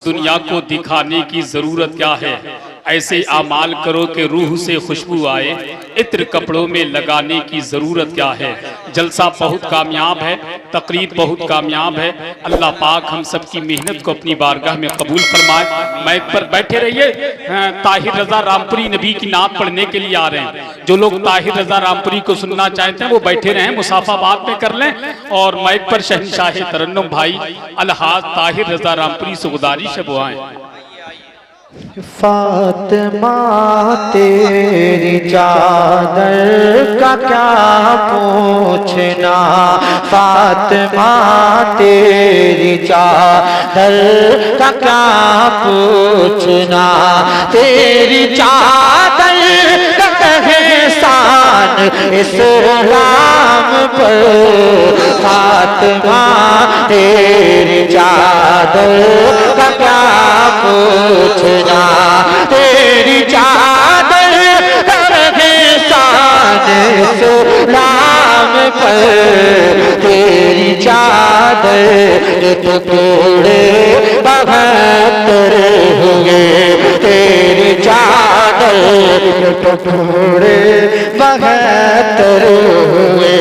दुनिया को दिखाने की जरूरत क्या है। ऐसे आमाल करो कि रूह से खुशबू आए, इत्र कपड़ों में लगाने की जरूरत क्या है। जलसा बहुत कामयाब है, तकरीर बहुत कामयाब है। अल्लाह पाक हम सब की मेहनत को अपनी बारगाह में कबूल फरमाए। माइक पर बैठे रहिए। ताहिर रजा रामपुरी नबी की नात पढ़ने के लिए आ रहे हैं। जो लोग ताहिर रजा रामपुरी को सुनना चाहते हैं वो बैठे रहें, मुसाफा बाद में कर लें। और माइक पर शहनशाह तरन्नुम भाई अलहाज ताहिर रजा रामपुरी से गुजारिश है वो आए। फातिमा तेरी चादर का क्या पूछना, फातिमा तेरी चादर का क्या पूछना, तेरी चादर का एहसान इस्लाम पर, फातिमा तेरी चादर का क्या पूछना, तेरी चादर करके शान इस्लाम पर, तेरी चादर के टुकड़े 72 हुए, तेरी चादर के टुकड़े 72 हुए,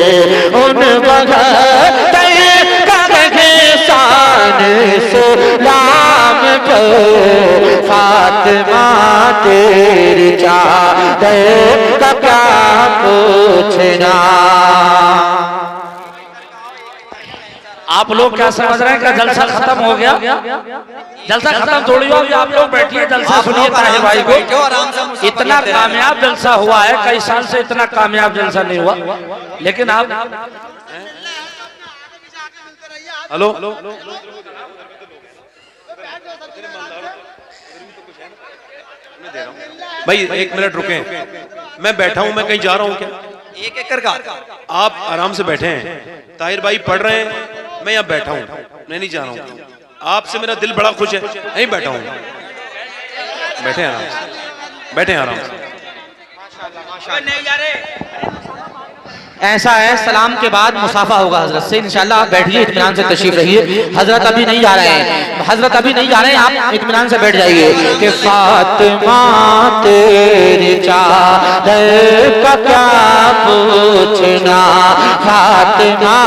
उन 72 करके शान इस्लाम पर, फातिमा तेरी चादर का क्या पूछना। आप लोग क्या समझ रहे हैं कि जलसा खत्म हो गया? जलसा खत्म थोड़ी हुआ। आप लोग बैठिए, जलसा सुनिए ताहिर भाई को। इतना कामयाब जलसा हुआ है, कई साल से इतना कामयाब जलसा नहीं हुआ। लेकिन आप हेलो भाई, एक मिनट रुके। मैं बैठा हूं, मैं कहीं जा रहा हूं क्या? एक एकड़ का आप आराम से बैठे हैं, ताहिर भाई पढ़ रहे हैं, मैं यहाँ बैठा हूं, मैं नहीं जा रहा हूं। आपसे मेरा दिल बड़ा खुश है, नहीं बैठा हूं, बैठे आराम से, बैठे आराम से। नहीं जा रहे। ऐसा है, सलाम के बाद मुसाफा होगा हजरत से। इंशाल्लाह आप बैठिए, इत्मीनान से तशरीफ रहिए। हजरत अभी नहीं जा रहे हैं, हजरत अभी नहीं जा रहे हैं, आप इत्मीनान से बैठ जाइए। कि फातिमा तेरी चादर का क्या पूछना, फातिमा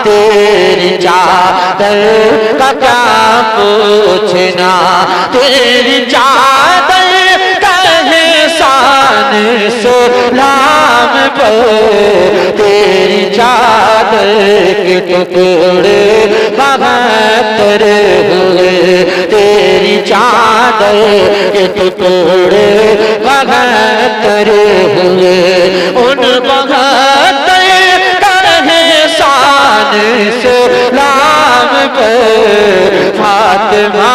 तेरी चादर का क्या पूछना, तेरी चादर का एहसान इस्लाम पर, तेरी चादर के टुकड़े 72 हुए, तेरी चादर के टुकड़े 72 हुए, उन 72 का एहसान इस्लाम पर, फातिमा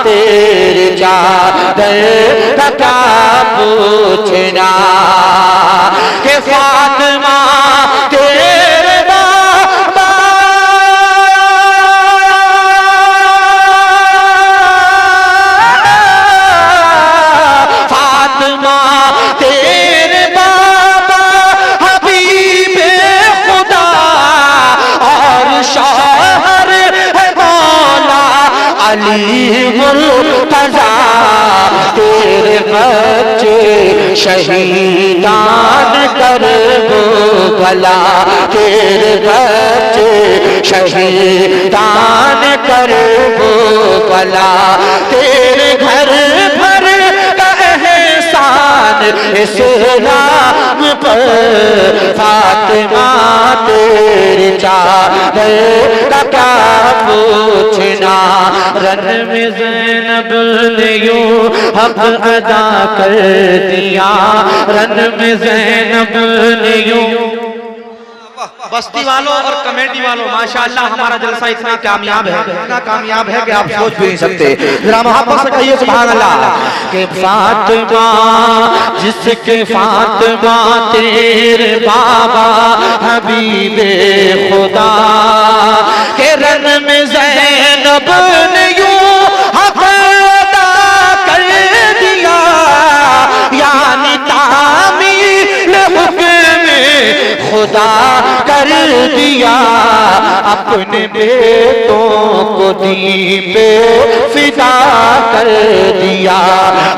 तेरी चादर का क्या पूछना। कि फातिमा तेरे बाबा फातिमा तेरे बाबा हबीबे खुदा और शौहर है मौला अली मुर्तजा, तेरे बच्चे शहीदान कर वो भला, तेरे बच्चे शहीदान कर वो भला, तेरे घर भर का एहसान इस्लाम पर, फातिमा तेरी चादर का क्या पूछना। रन में ज़ैनब ने यूं हक अदा कर दिया, रन में ज़ैनब ने यूं। बस्ती वालों और कमेटी वालों, माशाअल्लाह हमारा जलसा इतना कामयाब है, इतना कामयाब है कि आप सोच भी नहीं सकते। जरा मोहब्बत से कहिए सुभान अल्लाह। कि फातिमा जिसके फातिमा तेरे बाबा हबीबे खुदा, के रन में ज़ैनब ने यूं हक अदा कर दिया, यानी तामील हुक्म खुदा कर दिया, अपने बेटों को दीन पे फिदा कर दिया,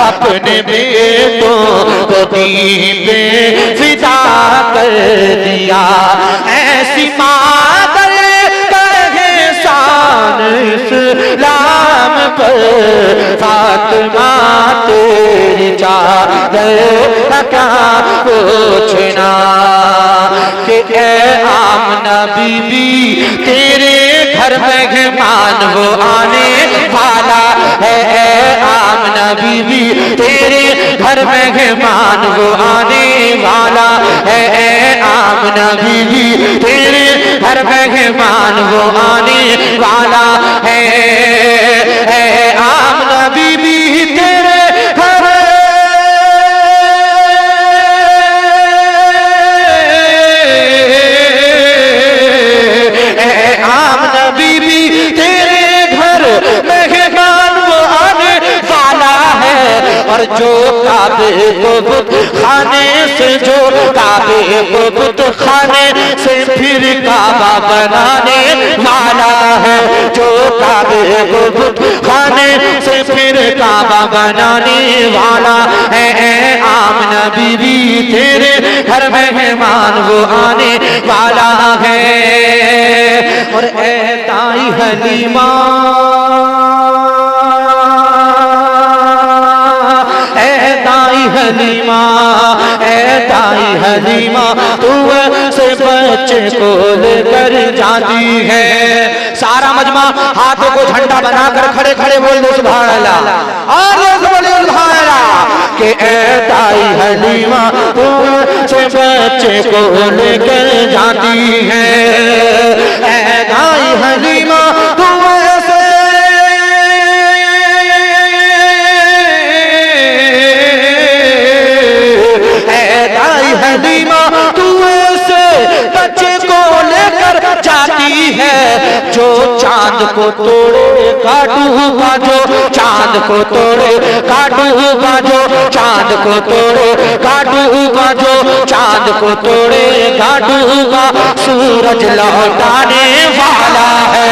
अपने बेटों को दीन पे फिदा कर दिया। ऐसी मादर का एहसान इस्लाम पर, फातिमा तेरी चादर क्या पूछना कि ए आमना बीबी तेरे घर मेहमान वो आने वाला है। ए आमना बीबी तेरे घर मेहमान वो आने वाला है। ए आमना बीबी तेरे घर मेहमान वो आने वाला है। ए आमना बीबी तेरे घर और जो काबे को बुत खाने से, जो काबे को बुत खाने से फिर काबा बनाने वाला है। जो काबे को बुत खाने से फिर काबा बनाने वाला है। आमना बीबी तेरे घर मेहमान वो आने वाला है। और ए ताई हलीमा, हलीमा, ए दाई हलीमा तू से बच्चे को लेकर जाती है। सारा मजमा हाथों को झंडा बनाकर खड़े खड़े बोल दो सुभान अल्लाह, और बोले सुभान अल्लाह कि ए दाई हलीमा तू से बच्चे को लेकर जाती है। ए दाई हलीमा तू हलीमा तू ऐसे बच्चे को लेकर जाती है। जो चांद को तोड़े काटूंगा, जो चांद को तोड़े काटूंगा, जो चांद को तोड़े काटूंगा, जो चांद को तोड़े काटूंगा, सूरज लौटाने वाला है।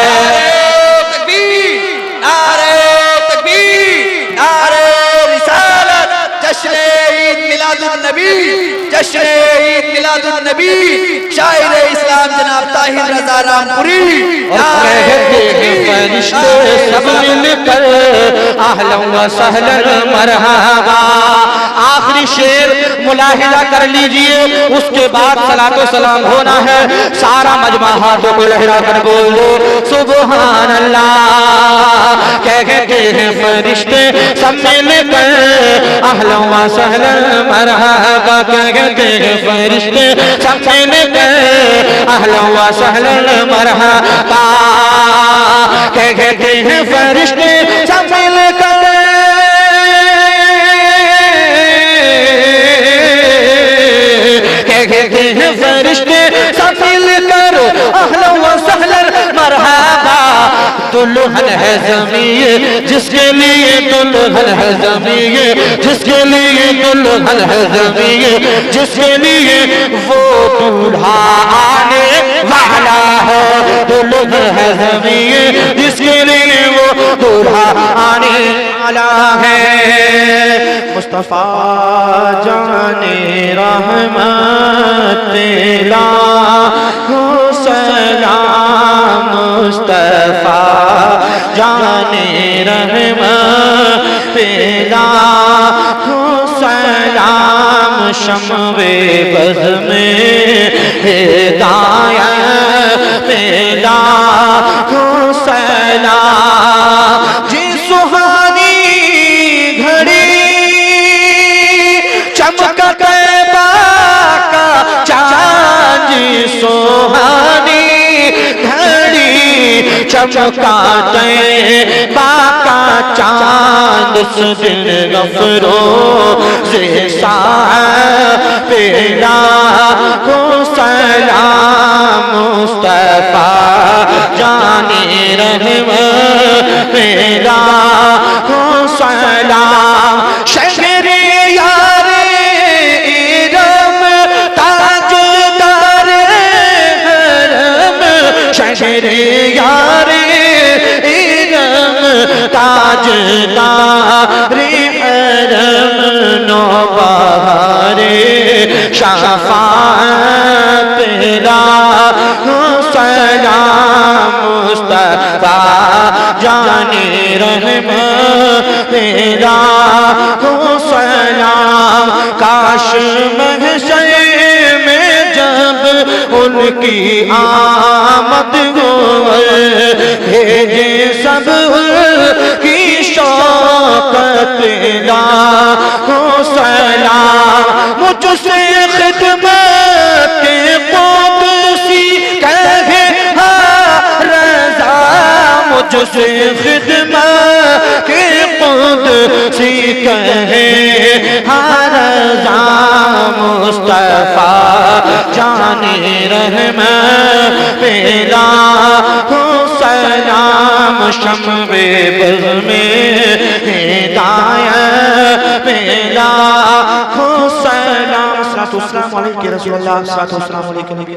जश्न ईद मिलादुन नबी शायर इस्लाम जनाब ताहिर रजा रामपुरी। फरिश्ते सब मिलकर अहलन व सहलन मरहबा। आखिरी शेर मुलाहिजा कर लीजिए, उसके बाद सलातो सलाम होना है। सारा मजमा हाथों को लहरा कर बोलो सुभान अल्लाह। कहते हैं फरिश्ते सब मिलकर अहलन व सहलन मरहबा। कहते हैं फरिश्ते सब मिलकर अहलन व सहलन मरहबा। कहते हैं फरिश्ते सब मिलकर कहते हैं फरिश्ते सब मिलकर अहलन व सहलन मरहबा। दुल्हन है ज़मीन जिसके लिए, दुल्हन है ज़मीन जिसके लिए, दुल्हन है ज़मीन जिसके लिए वो दूल्हा आने वाला है। दुल्हन है ज़मीन जिसके लिए वो दूल्हा आने वाला है। मुस्तफा जाने रहमत तेरा हो सलाम, मुस्तफा जाने रहमत तेरा हो सलाम। शम्वे बज़ में हिदायत तेरा हो सलाम। जी सुहानी घड़ी चमका तैबा का चांद, सुहानी घड़ी चमका तैबा का चांद। उस दिन गफरोज़े पेला को सलाम, मुस्तफा जाने रहमत पेला को सलाम। शहरे यारे इरम ताजदार हरम, शहरे यारे इरम ताजदार मुस्तफा तेरा सलाम मुस्तफा जाने रहमत तेरा सलाम। काश महशर में जब उनकी आमद हो भेजे सब की शौकत ला हो सलाम। मुझसे खिदमत के कुदसी कहे रज़ा मुझसे खिदमत के कुदसी कहे रज़ा मुस्तफा जाने रहमत पेला हो सलाम। शम्वे बज़ में हिदायत पेला हो सलाम। अस्सलातु वस्सलामु अलैका रसूलल्लाह, अस्सलातु वस्सलामु अलैका नबी।